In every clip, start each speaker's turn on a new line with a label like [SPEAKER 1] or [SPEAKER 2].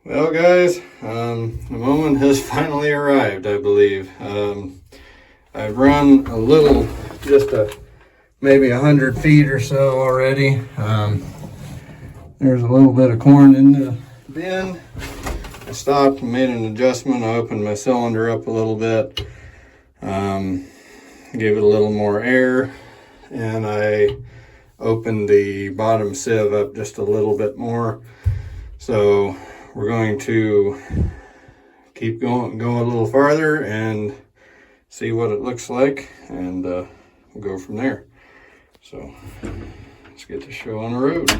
[SPEAKER 1] Well, guys, the moment has finally arrived, I believe. I've run a little, maybe 100 feet or so already. There's a little bit of corn in the bin. I stopped and made an adjustment. I opened my cylinder up a little bit, gave it a little more air, and I opened the bottom sieve up just a little bit more. So we're going to keep going a little farther and see what it looks like, and we'll go from there. So let's get the show on the road.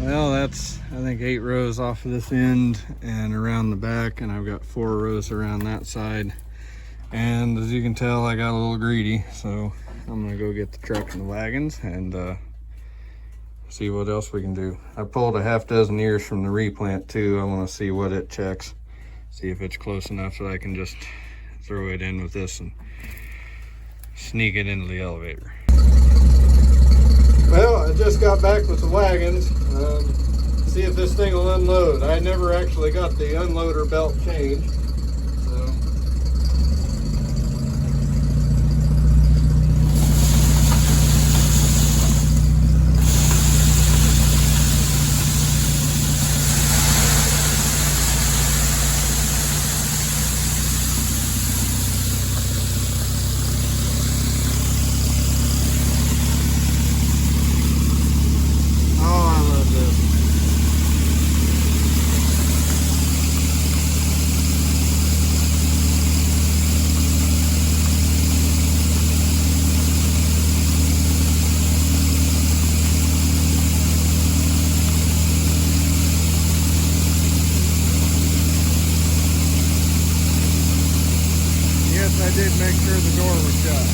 [SPEAKER 1] Well, that's, I think, 8 rows off of this end and around the back, and I've got 4 rows around that side. And as you can tell, I got a little greedy, so I'm gonna go get the truck and the wagons and see what else we can do. I pulled a half dozen ears from the replant too. I want to see what it checks, see if it's close enough that I can just throw it in with this and sneak it into the elevator. Well, I just got back with the wagons. See if this thing will unload. I never actually got the unloader belt changed. I did make sure the door was shut.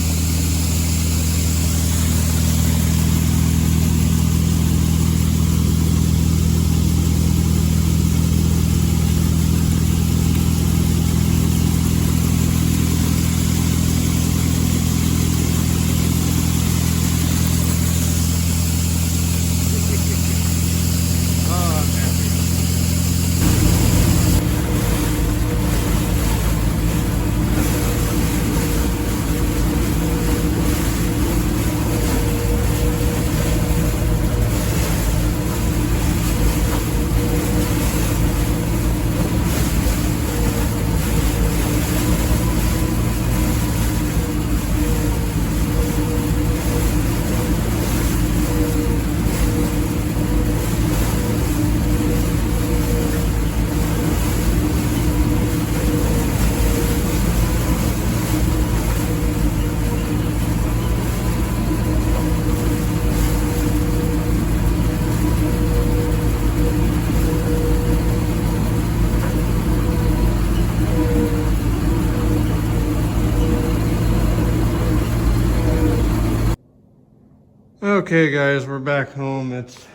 [SPEAKER 1] Okay guys, we're back home. It's,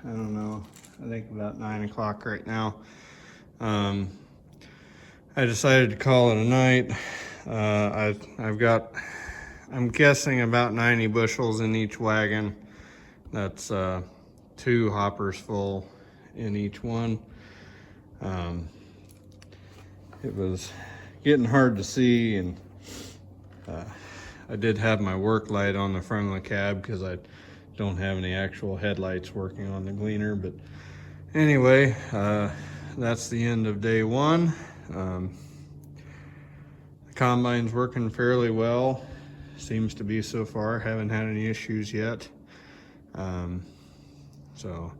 [SPEAKER 1] I don't know, I think about 9 o'clock right now. I decided to call it a night. I've got, I'm guessing about 90 bushels in each wagon. That's 2 hoppers full in each one. It was getting hard to see, and I did have my work light on the front of the cab because I don't have any actual headlights working on the Gleaner. But anyway, that's the end of day 1. The combine's working fairly well, seems to be so far. Haven't had any issues yet. So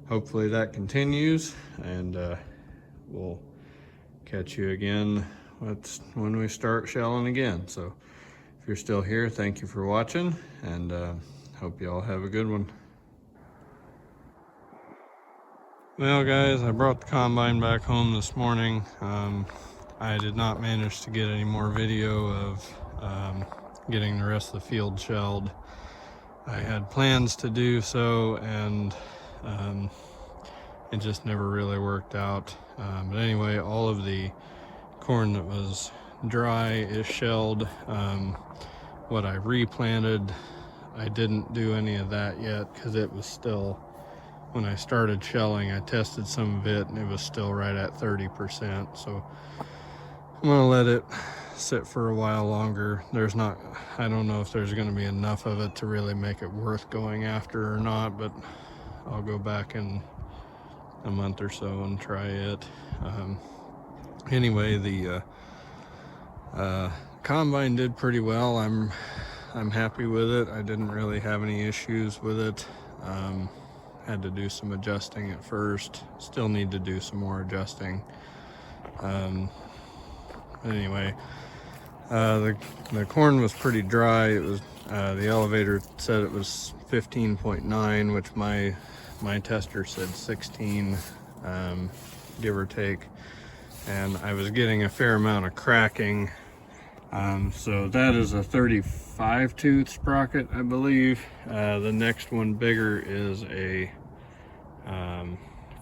[SPEAKER 1] hopefully that continues, and we'll catch you again when we start shelling again. So if you're still here, thank you for watching, and hope you all have a good one. Well guys, I brought the combine back home this morning. I did not manage to get any more video of getting the rest of the field shelled. I had plans to do so, and it just never really worked out. But anyway, all of the corn that was dry is shelled. What I replanted, I didn't do any of that yet because it was still, when I started shelling, I tested some of it and it was still right at 30%. So I'm gonna let it sit for a while longer. I don't know if there's gonna be enough of it to really make it worth going after or not, but I'll go back in a month or so and try it. Anyway, the combine did pretty well. I'm happy with it. I didn't really have any issues with it. Had to do some adjusting at first. Still need to do some more adjusting. Anyway, the corn was pretty dry. It was the elevator said it was 15.9, which my tester said 16, give or take. And I was getting a fair amount of cracking. So that is a 35 tooth sprocket, I believe. The next one bigger is a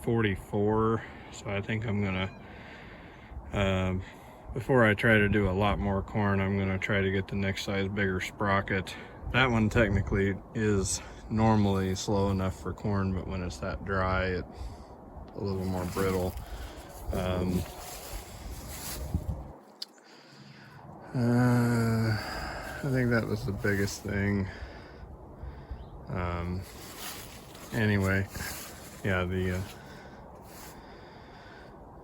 [SPEAKER 1] 44. So I think I'm gonna, before I try to do a lot more corn, I'm gonna try to get the next size bigger sprocket. That one technically is normally slow enough for corn, but when it's that dry, it's a little more brittle. I think that was the biggest thing. Anyway, yeah,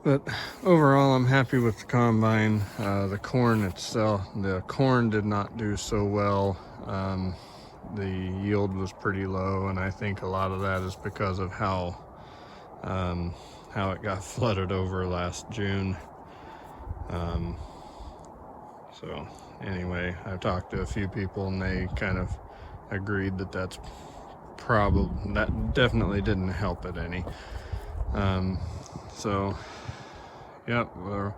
[SPEAKER 1] but overall I'm happy with the combine. The corn itself, the corn did not do so well. The yield was pretty low, and I think a lot of that is because of how it got flooded over last June. So anyway, I've talked to a few people and they kind of agreed that that definitely didn't help it any. So yep, we're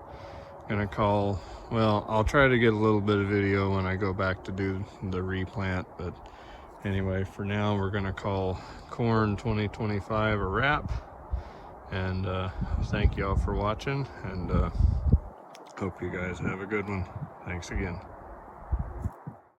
[SPEAKER 1] gonna call, well, I'll try to get a little bit of video when I go back to do the replant, but anyway, for now we're gonna call corn 2025 a wrap, and thank you all for watching, and hope you guys have a good one. Thanks again.